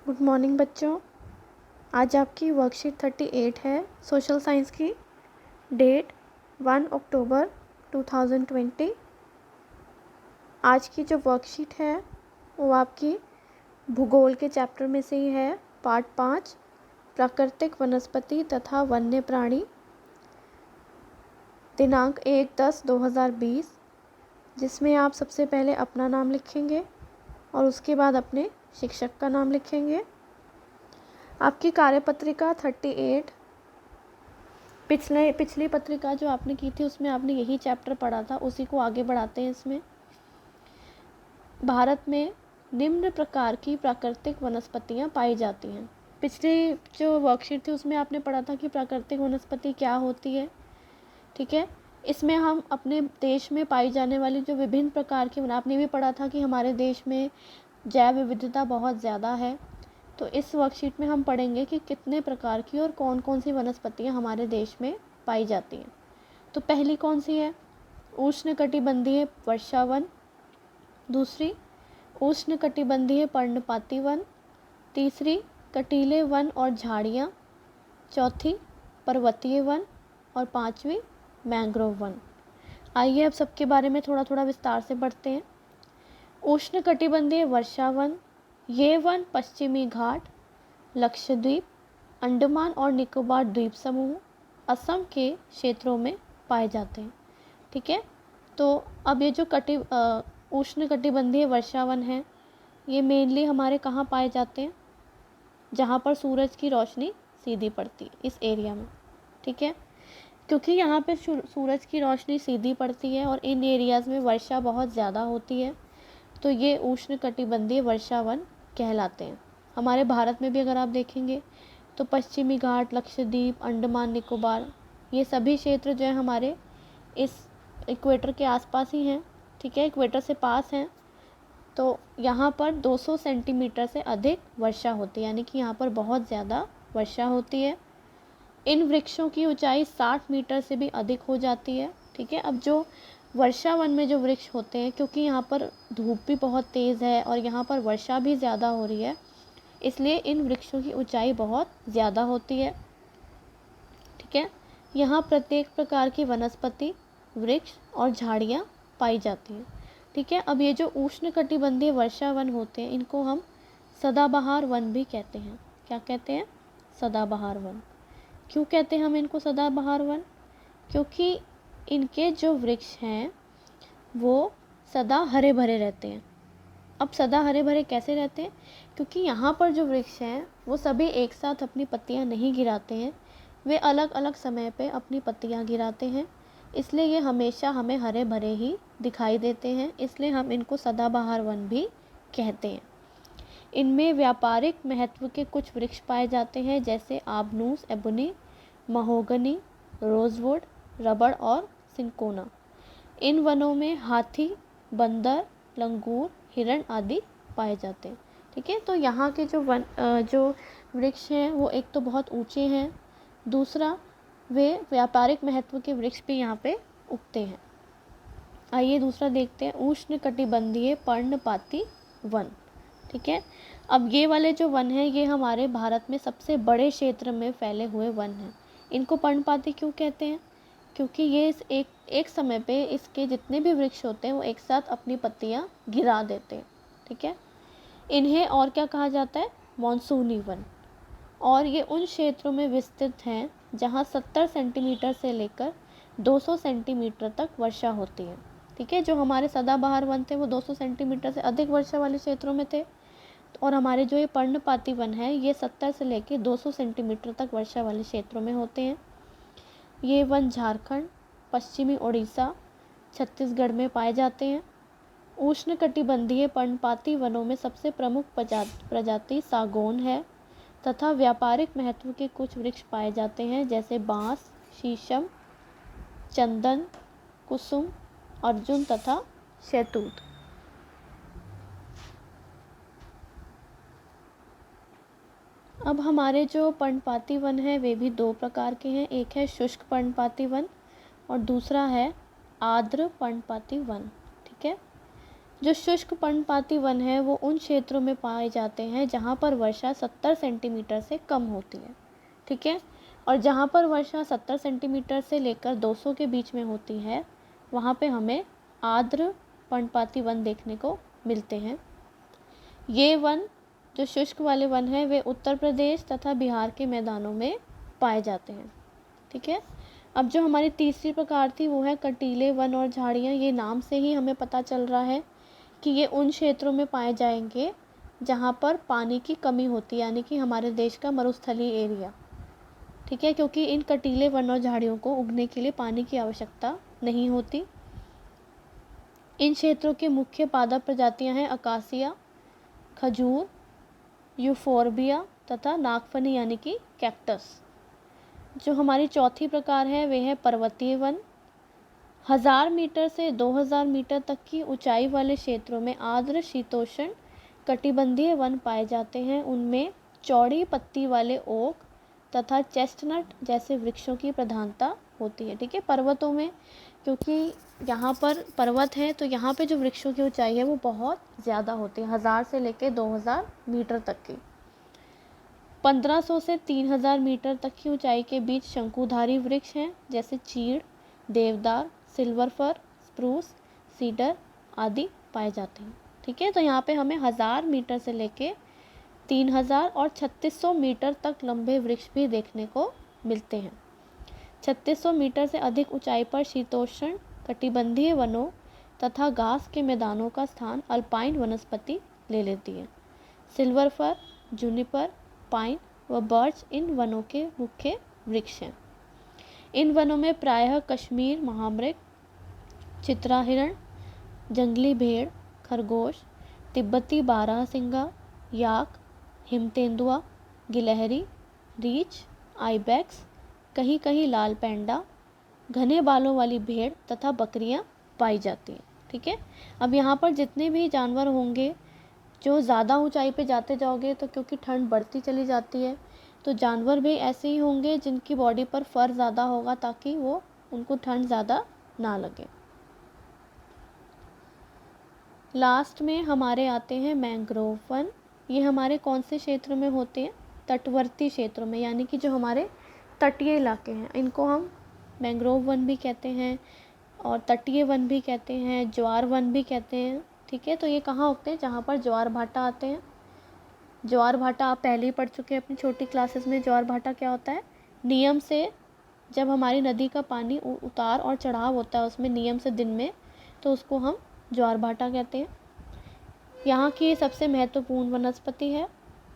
Good morning बच्चों। आज आपकी वर्कशीट 38 है सोशल साइंस की। डेट 1 अक्टूबर 2020। आज की जो वर्कशीट है वो आपकी भूगोल के चैप्टर में से ही है। पार्ट 5 प्राकृतिक वनस्पति तथा वन्य प्राणी। दिनांक 1/10/2020, जिसमें आप सबसे पहले अपना नाम लिखेंगे और उसके बाद अपने शिक्षक का नाम लिखेंगे। आपकी कार्यपत्रिका 38 पिछली पत्रिका जो आपने की थी उसमें आपने यही चैप्टर पढ़ा था, उसी को आगे बढ़ाते हैं। इसमें भारत में निम्न प्रकार की प्राकृतिक वनस्पतियां पाई जाती हैं। पिछली जो वर्कशीट थी उसमें आपने पढ़ा था कि प्राकृतिक वनस्पति क्या होती है। ठीक है, इसमें हम अपने देश में पाई जाने वाली जो विभिन्न प्रकार की, आपने भी पढ़ा था कि हमारे देश में जैव विविधता बहुत ज़्यादा है। तो इस वर्कशीट में हम पढ़ेंगे कि कितने प्रकार की और कौन कौन सी वनस्पतियां हमारे देश में पाई जाती हैं। तो पहली कौन सी है? उष्णकटिबंधीय वर्षावन। दूसरी उष्णकटिबंधीय पर्णपाती वन। तीसरी कटीले वन और झाड़ियाँ। चौथी पर्वतीय वन और पांचवी मैंग्रोव वन। आइए अब सबके बारे में थोड़ा थोड़ा विस्तार से पढ़ते हैं। उष्णकटिबंधीय वर्षावन, ये वन पश्चिमी घाट, लक्षद्वीप, अंडमान और निकोबार द्वीप समूह, असम के क्षेत्रों में पाए जाते हैं। ठीक है, तो अब ये जो उष्णकटिबंधीय वर्षावन है ये मेनली हमारे कहाँ पाए जाते हैं? जहाँ पर सूरज की रोशनी सीधी पड़ती है, इस एरिया में। ठीक है, क्योंकि यहाँ पे सूरज की रोशनी सीधी पड़ती है और इन एरियाज़ में वर्षा बहुत ज़्यादा होती है, तो ये उष्णकटिबंधीय वर्षावन कहलाते हैं। हमारे भारत में भी अगर आप देखेंगे तो पश्चिमी घाट, लक्षद्वीप, अंडमान निकोबार, ये सभी क्षेत्र जो है हमारे इस इक्वेटर के आसपास ही हैं। ठीक है, इक्वेटर से पास हैं, तो यहाँ पर 200 सेंटीमीटर से अधिक वर्षा होती है, यानी कि यहाँ पर बहुत ज़्यादा वर्षा होती है। इन वृक्षों की ऊंचाई 60 मीटर से भी अधिक हो जाती है। ठीक है, अब जो वर्षावन में जो वृक्ष होते हैं, क्योंकि यहाँ पर धूप भी बहुत तेज़ है और यहाँ पर वर्षा भी ज़्यादा हो रही है, इसलिए इन वृक्षों की ऊंचाई बहुत ज़्यादा होती है। ठीक है, यहाँ प्रत्येक प्रकार की वनस्पति, वृक्ष और झाड़ियाँ पाई जाती हैं। ठीक है, अब ये जो उष्णकटिबंधीय वर्षावन होते हैं इनको हम सदाबहार वन भी कहते हैं। क्या कहते हैं? सदाबहार वन। क्यों कहते हैं हम इनको सदाबहार वन? क्योंकि इनके जो वृक्ष हैं वो सदा हरे भरे रहते हैं। अब सदा हरे भरे कैसे रहते हैं? क्योंकि यहाँ पर जो वृक्ष हैं वो सभी एक साथ अपनी पत्तियाँ नहीं गिराते हैं, वे अलग अलग समय पे अपनी पत्तियाँ गिराते हैं, इसलिए ये हमेशा हमें हरे भरे ही दिखाई देते हैं, इसलिए हम इनको सदाबहार वन भी कहते हैं। इनमें व्यापारिक महत्व के कुछ वृक्ष पाए जाते हैं, जैसे आबनूस, एबोनी, महोगनी, रोजवुड, रबड़ और सिंकोना। इन वनों में हाथी, बंदर, लंगूर, हिरण आदि पाए जाते हैं। ठीक है, तो यहाँ के जो वृक्ष हैं वो एक तो बहुत ऊंचे हैं, दूसरा वे व्यापारिक महत्व के वृक्ष भी यहाँ पे उगते हैं। आइए दूसरा देखते हैं, उष्णकटिबंधीय पर्णपाती वन। ठीक है, अब ये वाले जो वन हैं ये हमारे भारत में सबसे बड़े क्षेत्र में फैले हुए वन हैं। इनको पर्णपाती क्यों कहते हैं? क्योंकि ये एक समय पे इसके जितने भी वृक्ष होते हैं वो एक साथ अपनी पत्तियाँ गिरा देते हैं। ठीक है, इन्हें और क्या कहा जाता है? मॉनसूनी वन। और ये उन क्षेत्रों में विस्तृत हैं जहाँ 70 सेंटीमीटर से लेकर 200 सेंटीमीटर तक वर्षा होती है। ठीक है, जो हमारे सदाबहार वन थे वो 200 सेंटीमीटर से अधिक वर्षा वाले क्षेत्रों में थे, और हमारे जो ये पर्णपाती वन है ये 70 से लेकर 200 सेंटीमीटर तक वर्षा वाले क्षेत्रों में होते हैं। ये वन झारखंड, पश्चिमी उड़ीसा, छत्तीसगढ़ में पाए जाते हैं। उष्णकटिबंधीय पर्णपाती वनों में सबसे प्रमुख प्रजाति सागौन है तथा व्यापारिक महत्व के कुछ वृक्ष पाए जाते हैं, जैसे बांस, शीशम, चंदन, कुसुम, अर्जुन तथा शहतूत। अब हमारे जो पर्णपाती वन है वे भी दो प्रकार के हैं, एक है शुष्क पर्णपाती वन और दूसरा है आर्द्र पर्णपाती वन। ठीक है, जो शुष्क पर्णपाती वन है वो उन क्षेत्रों में पाए जाते हैं जहाँ पर वर्षा 70 सेंटीमीटर से कम होती है, ठीक है। और जहाँ पर वर्षा 70 सेंटीमीटर से लेकर 200 के बीच में होती है वहाँ पे हमें आर्द्र पर्णपाती वन देखने को मिलते हैं। ये वन जो शुष्क वाले वन हैं वे उत्तर प्रदेश तथा बिहार के मैदानों में पाए जाते हैं, ठीक है। अब जो हमारी तीसरी प्रकार थी वो है कटीले वन और झाड़ियाँ। ये नाम से ही हमें पता चल रहा है कि ये उन क्षेत्रों में पाए जाएंगे जहाँ पर पानी की कमी होती है, यानी कि हमारे देश का मरुस्थलीय एरिया, ठीक है, क्योंकि इन कटीले वन और झाड़ियों को उगने के लिए पानी की आवश्यकता नहीं होती। इन क्षेत्रों के मुख्य पादप प्रजातियाँ हैं अकासिया, खजूर, यूफोर्बिया तथा नागफनी यानी कि कैक्टस। जो हमारी चौथी प्रकार है वे है पर्वतीय वन। 1000 मीटर से 2000 मीटर तक की ऊंचाई वाले क्षेत्रों में आर्द्र शीतोष्ण कटिबंधीय वन पाए जाते हैं। उनमें चौड़ी पत्ती वाले ओक तथा चेस्टनट जैसे वृक्षों की प्रधानता होती है, ठीक है। पर्वतों में, क्योंकि यहाँ पर पर्वत है तो यहाँ पे जो वृक्षों की ऊंचाई है वो बहुत ज़्यादा होती है, 1000 से लेकर 2000 मीटर तक की। 1500 से 3000 मीटर तक की ऊंचाई के बीच शंकुधारी वृक्ष हैं, जैसे चीड़, देवदार, सिल्वर फर, स्प्रूस, सीडर आदि पाए जाते हैं, ठीक है। तो यहाँ पे हमें 1000 मीटर से लेके 3000 और 3600 मीटर तक लंबे वृक्ष भी देखने को मिलते हैं। 3600 मीटर से अधिक ऊंचाई पर शीतोष्ण कटिबंधीय वनों तथा घास के मैदानों का स्थान अल्पाइन वनस्पति ले लेती है। सिल्वर फर, जूनिपर, पाइन व बर्च इन वनों के मुख्य वृक्ष हैं। इन वनों में प्रायः कश्मीर महामृग, चित्रा हिरण, जंगली भेड़, खरगोश, तिब्बती बारहसिंगा, याक, हिमतेंदुआ, गिलहरी, रीछ, आइबैक्स, कहीं कहीं लाल पैंडा, घने बालों वाली भेड़ तथा बकरियां पाई जाती हैं, ठीक है। अब यहाँ पर जितने भी जानवर होंगे, जो ज़्यादा ऊंचाई पे जाते जाओगे तो क्योंकि ठंड बढ़ती चली जाती है तो जानवर भी ऐसे ही होंगे जिनकी बॉडी पर फर ज़्यादा होगा ताकि वो उनको ठंड ज़्यादा ना लगे। लास्ट में हमारे आते हैं मैंग्रोव वन। ये हमारे कौन से क्षेत्र में होते हैं? तटवर्ती क्षेत्रों में, यानी कि जो हमारे तटीय इलाके हैं इनको हम मैंग्रोव वन भी कहते हैं और तटीय वन भी कहते हैं, ज्वार वन भी कहते हैं, ठीक है। तो ये कहाँ उगते हैं? जहाँ पर ज्वार भाटा आते हैं। ज्वार भाटा आप पहले ही पढ़ चुके हैं अपनी छोटी क्लासेस में। ज्वार भाटा क्या होता है? नियम से जब हमारी नदी का पानी उतार और चढ़ाव होता है उसमें नियम से दिन में, तो उसको हम ज्वार भाटा कहते हैं। यहाँ की सबसे महत्वपूर्ण वनस्पति है।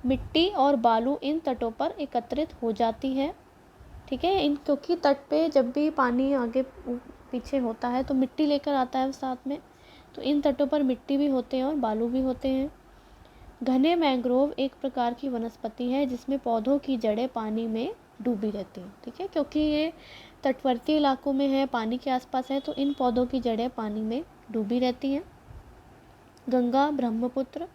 मिट्टी और बालू इन तटों पर एकत्रित हो जाती है, ठीक है। इन क्योंकि तट पे जब भी पानी आगे पीछे होता है तो मिट्टी लेकर आता है साथ में, तो इन तटों पर मिट्टी भी होते हैं और बालू भी होते हैं। घने मैंग्रोव एक प्रकार की वनस्पति है जिसमें पौधों की जड़ें पानी में डूबी रहती हैं, ठीक है। क्योंकि ये तटवर्ती इलाकों में है, पानी के आसपास है, तो इन पौधों की जड़ें पानी में डूबी रहती हैं। गंगा, ब्रह्मपुत्र,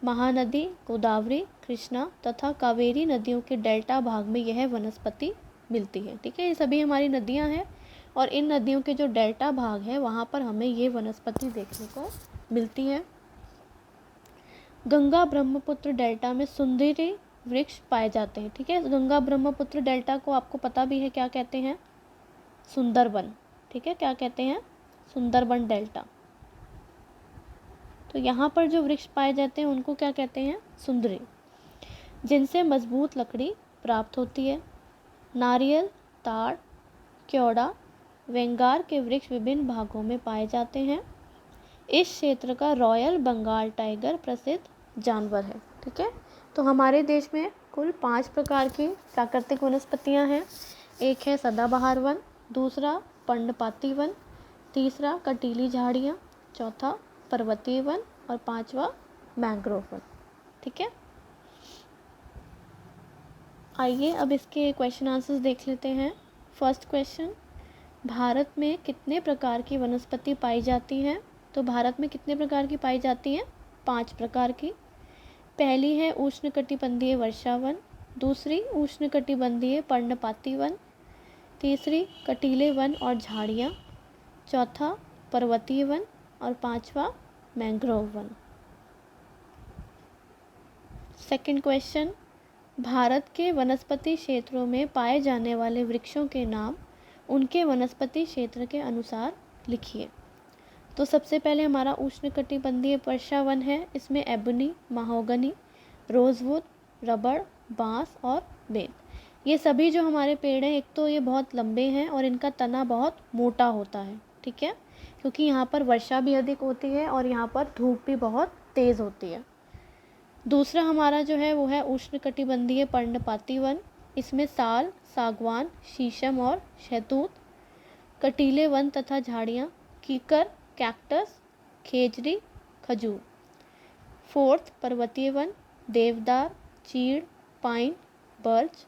महानदी, गोदावरी, कृष्णा तथा कावेरी नदियों के डेल्टा भाग में यह वनस्पति मिलती है, ठीक है। ये सभी हमारी नदियाँ हैं और इन नदियों के जो डेल्टा भाग है वहाँ पर हमें ये वनस्पति देखने को मिलती है। गंगा ब्रह्मपुत्र डेल्टा में सुंदरी वृक्ष पाए जाते हैं, ठीक है। गंगा ब्रह्मपुत्र डेल्टा को आपको पता भी है क्या कहते हैं? सुंदरबन, ठीक है। क्या कहते हैं? सुंदरबन डेल्टा। तो यहाँ पर जो वृक्ष पाए जाते हैं उनको क्या कहते हैं? सुंदरी, जिनसे मजबूत लकड़ी प्राप्त होती है। नारियल, ताड़, क्योड़ा, वेंगार के वृक्ष विभिन्न भागों में पाए जाते हैं। इस क्षेत्र का रॉयल बंगाल टाइगर प्रसिद्ध जानवर है, ठीक है। तो हमारे देश में कुल 5 प्रकार की प्राकृतिक वनस्पतियां हैं। एक है सदाबहार वन, दूसरा पर्णपाती वन, तीसरा कटीली झाड़ियाँ, चौथा पर्वतीय वन और पांचवा मैंग्रोव वन, ठीक है। आइए अब इसके क्वेश्चन आंसर्स देख लेते हैं। फर्स्ट क्वेश्चन, भारत में कितने प्रकार की वनस्पति पाई जाती हैं? तो भारत में कितने प्रकार की पाई जाती हैं? 5 प्रकार की। पहली है उष्णकटिबंधीय वर्षा वन, दूसरी उष्णकटिबंधीय पर्णपाती वन, तीसरी कटीले वन और झाड़ियाँ, चौथा पर्वतीय वन और पांचवा mangrove one. Second question, Bharat के वनस्पति क्षेत्रों में पाए जाने वाले वृक्षों के नाम उनके वनस्पति क्षेत्र के अनुसार लिखिए। तो सबसे पहले हमारा उष्णकटिबंधीय वर्षा वन है। इसमें एबोनी, महोगनी, रोजवुड, रबड़, बांस और बेल, ये सभी जो हमारे पेड़ हैं, एक तो ये बहुत लंबे हैं और इनका तना बहुत मोटा होता है, ठीक है, क्योंकि यहाँ पर वर्षा भी अधिक होती है और यहाँ पर धूप भी बहुत तेज़ होती है। दूसरा हमारा जो है वो है उष्णकटिबंधीय पर्णपाती वन। इसमें साल, सागवान, शीशम और शहतूत, कटीले वन तथा झाड़ियाँ, कीकर, कैक्टस, खेजड़ी, खजूर। फोर्थ पर्वतीय वन, देवदार, चीड़, pine, birch.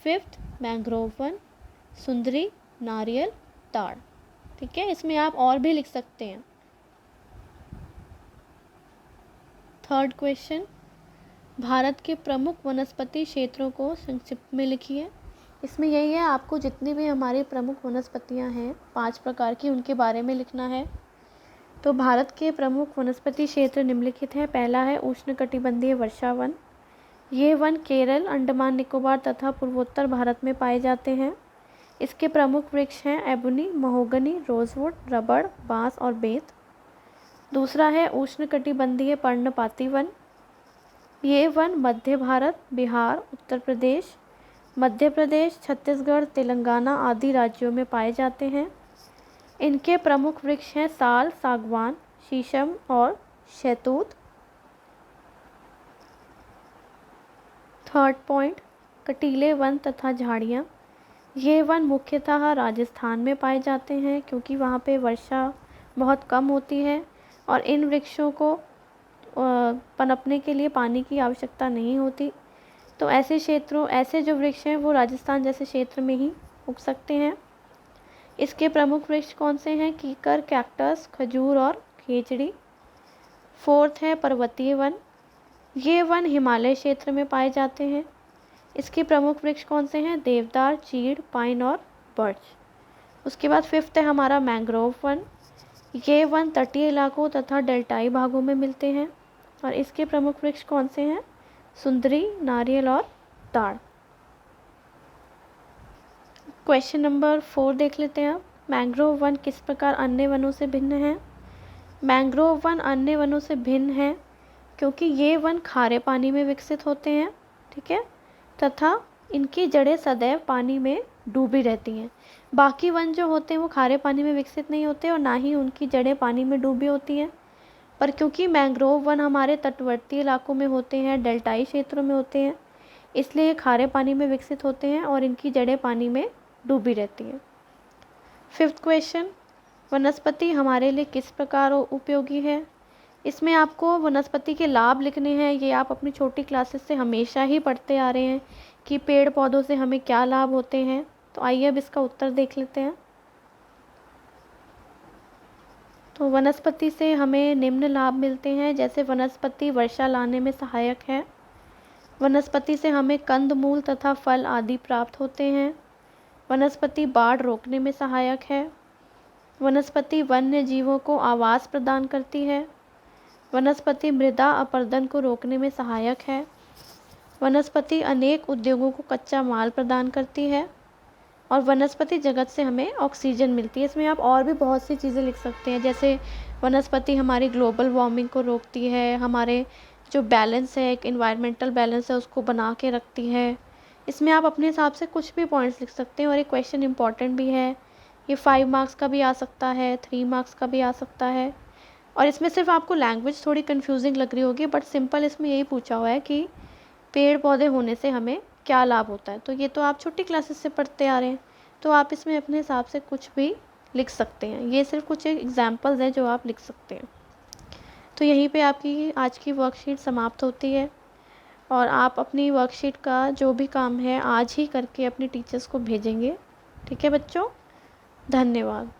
Fifth mangrove one, सुंदरी, नारियल, ताड़, ठीक है। इसमें आप और भी लिख सकते हैं। थर्ड क्वेश्चन, भारत के प्रमुख वनस्पति क्षेत्रों को संक्षिप्त में लिखिए। इसमें यही है, आपको जितनी भी हमारी प्रमुख वनस्पतियां हैं 5 प्रकार की, उनके बारे में लिखना है। तो भारत के प्रमुख वनस्पति क्षेत्र निम्नलिखित हैं। पहला है उष्णकटिबंधीय वर्षा वन। ये वन केरल, अंडमान निकोबार तथा पूर्वोत्तर भारत में पाए जाते हैं। इसके प्रमुख वृक्ष हैं एबोनी, महोगनी, रोजवुड, रबड़, बांस और बेंत। दूसरा है उष्णकटिबंधीय पर्णपाती वन। ये वन मध्य भारत, बिहार, उत्तर प्रदेश, मध्य प्रदेश, छत्तीसगढ़, तेलंगाना आदि राज्यों में पाए जाते हैं। इनके प्रमुख वृक्ष हैं साल, सागवान, शीशम और शहतूत। थर्ड पॉइंट, कटीले वन तथा झाड़ियाँ। ये वन मुख्यतः राजस्थान में पाए जाते हैं, क्योंकि वहाँ पे वर्षा बहुत कम होती है और इन वृक्षों को पनपने के लिए पानी की आवश्यकता नहीं होती। तो ऐसे जो वृक्ष हैं वो राजस्थान जैसे क्षेत्र में ही उग सकते हैं। इसके प्रमुख वृक्ष कौन से हैं? कीकर, कैक्टस, खजूर और खेजड़ी। फोर्थ है पर्वतीय वन। ये वन हिमालय क्षेत्र में पाए जाते हैं। इसके प्रमुख वृक्ष कौन से हैं? देवदार, चीड़, पाइन और बर्च। उसके बाद फिफ्थ है हमारा मैंग्रोव वन। ये वन तटीय इलाकों तथा डेल्टाई भागों में मिलते हैं और इसके प्रमुख वृक्ष कौन से हैं? सुंदरी, नारियल और ताड़। क्वेश्चन नंबर 4 देख लेते हैं आप। मैंग्रोव वन किस प्रकार अन्य वनों से भिन्न है? मैंग्रोव वन अन्य वनों से भिन्न है क्योंकि ये वन खारे पानी में विकसित होते हैं, ठीक है, तथा इनकी जड़ें सदैव पानी में डूबी रहती हैं। बाकी वन जो होते हैं वो खारे पानी में विकसित नहीं होते और ना ही उनकी जड़ें पानी में डूबी होती हैं। पर क्योंकि मैंग्रोव वन हमारे तटवर्ती इलाकों में होते हैं, डेल्टाई क्षेत्रों में होते हैं, इसलिए ये खारे पानी में विकसित होते हैं और इनकी जड़ें पानी में डूबी रहती हैं। फिफ्थ क्वेश्चन, वनस्पति हमारे लिए किस प्रकार उपयोगी है? इसमें आपको वनस्पति के लाभ लिखने हैं। ये आप अपनी छोटी क्लासेस से हमेशा ही पढ़ते आ रहे हैं कि पेड़ पौधों से हमें क्या लाभ होते हैं। तो आइए अब इसका उत्तर देख लेते हैं। तो वनस्पति से हमें निम्न लाभ मिलते हैं, जैसे वनस्पति वर्षा लाने में सहायक है। वनस्पति से हमें कंद मूल तथा फल आदि प्राप्त होते हैं। वनस्पति बाढ़ रोकने में सहायक है। वनस्पति वन्य जीवों को आवास प्रदान करती है। वनस्पति मृदा अपरदन को रोकने में सहायक है। वनस्पति अनेक उद्योगों को कच्चा माल प्रदान करती है और वनस्पति जगत से हमें ऑक्सीजन मिलती है। इसमें आप और भी बहुत सी चीज़ें लिख सकते हैं, जैसे वनस्पति हमारी ग्लोबल वार्मिंग को रोकती है, हमारे जो बैलेंस है, एक इन्वायरमेंटल बैलेंस है, उसको बना के रखती है। इसमें आप अपने हिसाब से कुछ भी पॉइंट्स लिख सकते हैं और एक क्वेश्चन इंपॉर्टेंट भी है, ये 5 मार्क्स का भी आ सकता है, 3 मार्क्स का भी आ सकता है। और इसमें सिर्फ आपको लैंग्वेज थोड़ी कंफ्यूजिंग लग रही होगी, बट सिंपल इसमें यही पूछा हुआ है कि पेड़ पौधे होने से हमें क्या लाभ होता है। तो ये तो आप छोटी क्लासेस से पढ़ते आ रहे हैं, तो आप इसमें अपने हिसाब से कुछ भी लिख सकते हैं। ये सिर्फ कुछ एग्जाम्पल्स हैं जो आप लिख सकते हैं। तो यहीं पे आपकी आज की वर्कशीट समाप्त होती है और आप अपनी वर्कशीट का जो भी काम है आज ही करके अपने टीचर्स को भेजेंगे। ठीक है बच्चों, धन्यवाद।